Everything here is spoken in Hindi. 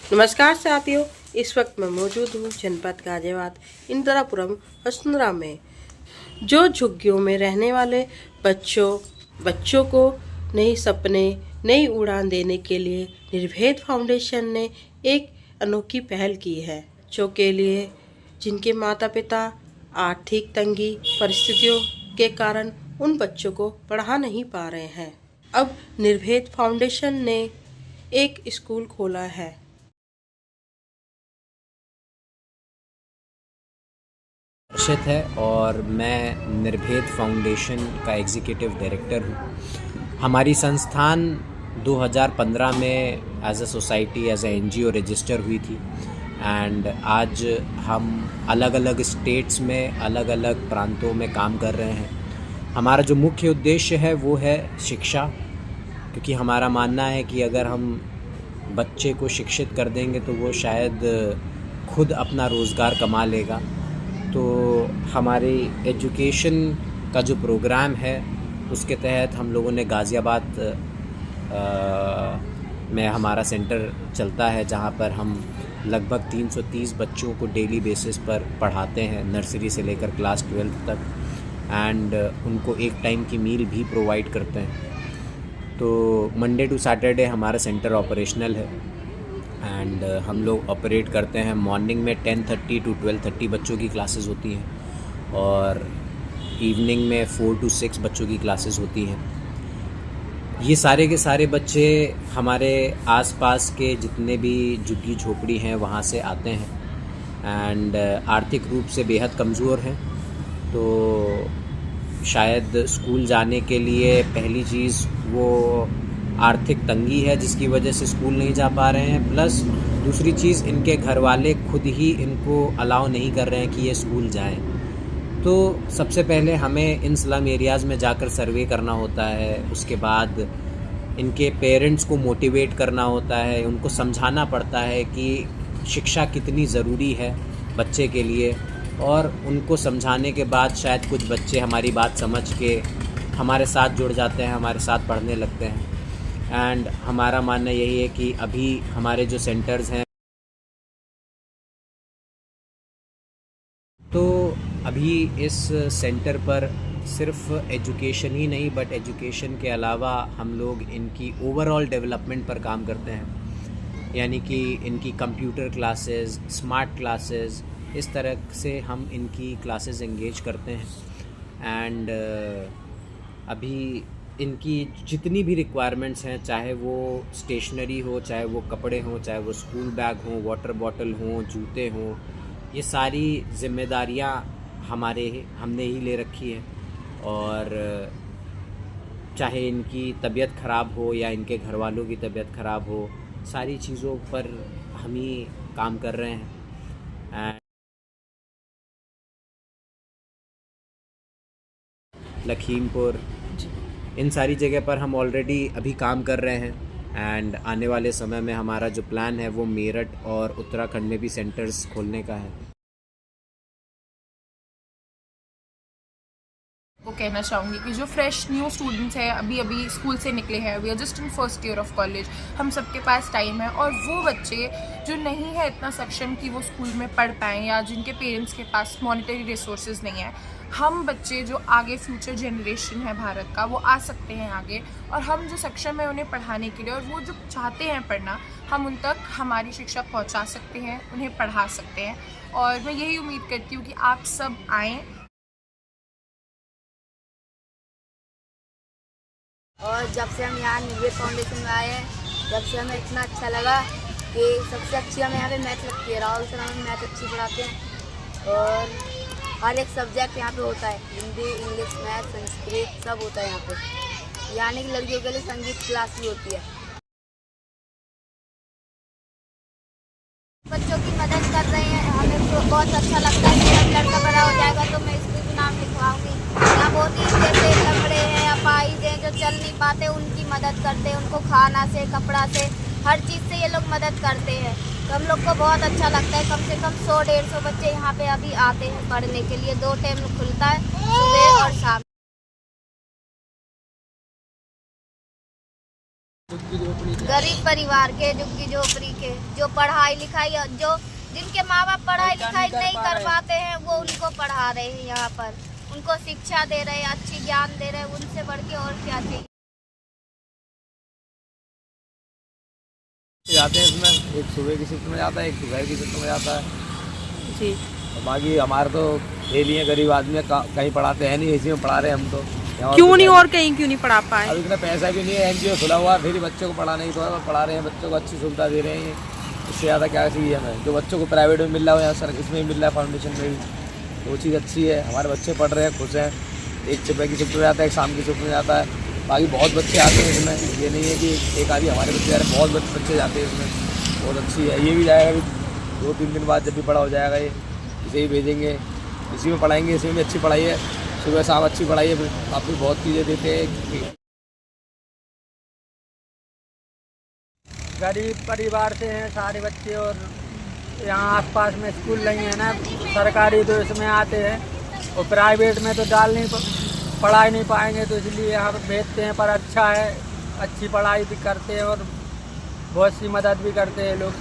नमस्कार साथियों, इस वक्त मैं मौजूद हूँ जनपद गाजियाबाद इंदिरापुरम वसुंधरा में। जो झुग्गियों में रहने वाले बच्चों को नए सपने, नई उड़ान देने के लिए निर्भेद फाउंडेशन ने एक अनोखी पहल की है। बच्चों के लिए जिनके माता पिता आर्थिक तंगी परिस्थितियों के कारण उन बच्चों को पढ़ा नहीं पा रहे हैं, अब निर्भेद फाउंडेशन ने एक स्कूल खोला है। हर्षित है और मैं निर्भेद फाउंडेशन का एग्जीक्यूटिव डायरेक्टर हूँ। हमारी संस्थान 2015 में as a society, as a NGO register हुई थी एंड आज हम अलग अलग स्टेट्स में, अलग अलग प्रांतों में काम कर रहे हैं। हमारा जो मुख्य उद्देश्य है वो है शिक्षा, क्योंकि हमारा मानना है कि अगर हम बच्चे को शिक्षित कर देंगे तो वो शायद खुद अपना रोज़गार कमा लेगा। तो हमारे एजुकेशन का जो प्रोग्राम है उसके तहत हम लोगों ने गाज़ियाबाद में हमारा सेंटर चलता है, जहाँ पर हम लगभग 330 बच्चों को डेली बेसिस पर पढ़ाते हैं, नर्सरी से लेकर क्लास 12 तक, एंड उनको एक टाइम की मील भी प्रोवाइड करते हैं। तो मंडे टू सैटरडे हमारा सेंटर ऑपरेशनल है एंड हम लोग ऑपरेट करते हैं। मॉर्निंग में 10:30 to 12:30 बच्चों की क्लासेस होती हैं और इवनिंग में 4 to 6 बच्चों की क्लासेस होती हैं। ये सारे के सारे बच्चे हमारे आसपास के जितने भी झुग्गी झोपड़ी हैं वहाँ से आते हैं एंड आर्थिक रूप से बेहद कमज़ोर हैं। तो शायद स्कूल जाने के लिए पहली चीज़ वो आर्थिक तंगी है जिसकी वजह से स्कूल नहीं जा पा रहे हैं, प्लस दूसरी चीज़ इनके घर वाले खुद ही इनको अलाउ नहीं कर रहे हैं कि ये स्कूल जाएं। तो सबसे पहले हमें इन स्लम एरियाज़ में जाकर सर्वे करना होता है, उसके बाद इनके पेरेंट्स को मोटिवेट करना होता है, उनको समझाना पड़ता है कि शिक्षा कितनी ज़रूरी है बच्चे के लिए, और उनको समझाने के बाद शायद कुछ बच्चे हमारी बात समझ के हमारे साथ जुड़ जाते हैं, हमारे साथ पढ़ने लगते हैं। एंड हमारा मानना यही है कि अभी हमारे जो सेंटर्स हैं, तो अभी इस सेंटर पर सिर्फ एजुकेशन ही नहीं बट एजुकेशन के अलावा हम लोग इनकी ओवरऑल डेवलपमेंट पर काम करते हैं, यानी कि इनकी कंप्यूटर क्लासेस, स्मार्ट क्लासेस, इस तरह से हम इनकी क्लासेस एंगेज करते हैं। एंड अभी इनकी जितनी भी रिक्वायरमेंट्स हैं, चाहे वो स्टेशनरी हो, चाहे वो कपड़े हों, चाहे वो स्कूल बैग हों, वाटर बॉटल हों, जूते हों, ये सारी जिम्मेदारियां हमने ही ले रखी है। और चाहे इनकी तबीयत ख़राब हो या इनके घर वालों की तबीयत ख़राब हो, सारी चीज़ों पर हम ही काम कर रहे हैं। लखीमपुर, इन सारी जगह पर हम ऑलरेडी अभी काम कर रहे हैं एंड आने वाले समय में हमारा जो प्लान है वो मेरठ और उत्तराखंड में भी सेंटर्स खोलने का है। वो कहना चाहूँगी कि जो फ्रेश न्यू स्टूडेंट्स हैं, अभी अभी स्कूल से निकले हैं, we are just in first year of college, हम सबके पास टाइम है, और वो बच्चे जो नहीं है इतना सक्षम कि वो स्कूल में पढ़ पाएँ या जिनके पेरेंट्स के पास मॉनेटरी रिसोर्सेज नहीं है, हम बच्चे जो आगे फ्यूचर जनरेशन है भारत का, वो आ सकते हैं आगे, और हम जो सक्षम है उन्हें पढ़ाने के लिए, और वो जो चाहते हैं पढ़ना, हम उन तक हमारी शिक्षा पहुँचा सकते हैं, उन्हें पढ़ा सकते हैं। और मैं यही उम्मीद करती हूँ कि आप सब आएँ। और जब से हम यहाँ निर्भेद फाउंडेशन में आए हैं, जब से हमें इतना अच्छा लगा कि सबसे अच्छी हमें यहाँ पे मैथ लगती है। राहुल सर हमें मैथ अच्छी पढ़ाते हैं और हर एक सब्जेक्ट यहाँ पे होता है, हिंदी, इंग्लिश, मैथ, संस्कृत सब होता है यहाँ पे। यानी कि लड़कियों के लिए संगीत क्लास भी होती है। बच्चों की मदद कर रहे हैं, हमें तो बहुत अच्छा लगता है कि जब लड़का बड़ा हो जाएगा तो मैं इसको भी नाम लिखवाऊंगी। यहाँ बहुत ही जैसे लंगड़े हैं या पाइज हैं जो चल नहीं पाते, उनकी मदद करते हैं, उनको खाना से, कपड़ा से, हर चीज़ से ये लोग मदद करते हैं। तो हम लोग को बहुत अच्छा लगता है। कम से कम 100-150 बच्चे यहाँ पे अभी आते हैं पढ़ने के लिए। 2 टाइम खुलता है, सुबह और शाम। गरीब परिवार के, झुग्गी झोपड़ी के, जो पढ़ाई लिखाई, जो जिनके माँ बाप पढ़ाई लिखाई नहीं कर पाते हैं, वो उनको पढ़ा रहे हैं यहाँ पर, उनको शिक्षा दे रहे हैं, अच्छी ज्ञान दे रहे हैं, उनसे बढ़ के और क्या चाहिए। जाते हैं इसमें, एक सुबह की शिफ्ट में जाता है, एक दोपहर की शिफ्ट में जाता है जी। और बाकी हमारे तो डेली हैं, गरीब आदमी कहीं पढ़ाते हैं नहीं, इसी में पढ़ा रहे हैं हम तो। क्यों नहीं, और कहीं क्यों नहीं पढ़ा पाए? अब इतना पैसा भी नहीं है, एनजीओ खुला हुआ है, फिर ही बच्चों को पढ़ाना ही तो है, पढ़ा रहे हैं, बच्चों को अच्छी सुविधा दे रहे हैं। इससे ज़्यादा क्या चाहिए हमें? जो बच्चों को प्राइवेट में मिल रहा हो या सर इसमें मिल रहा है, फाउंडेशन में भी, तो वो चीज़ अच्छी है। हमारे बच्चे पढ़ रहे हैं, खुश हैं। एक सुबह की शिफ्ट में जाता है, एक शाम की शिफ्ट में जाता है। बाकी बहुत बच्चे आते हैं इसमें, ये नहीं है कि एक आदमी हमारे बच्चे जा रहे हैं, बहुत बच्चे जाते हैं इसमें, बहुत अच्छी है। ये भी जाएगा अभी 2-3 दिन बाद, जब भी बड़ा हो जाएगा ये इसे ही भेजेंगे, इसी में पढ़ाएंगे। इसी में भी अच्छी पढ़ाई है, सुबह शाम अच्छी पढ़ाई है, काफ़ी बहुत चीज़ें देते हैं। गरीब परिवार से हैं सारे बच्चे और यहाँ आसपास में स्कूल नहीं है ना, सरकारी तो इसमें आते हैं और प्राइवेट में तो पढ़ाई नहीं पाएंगे, तो इसलिए यहाँ पर भेजते हैं। पर अच्छा है, अच्छी पढ़ाई भी करते हैं और बहुत सी मदद भी करते हैं लोग।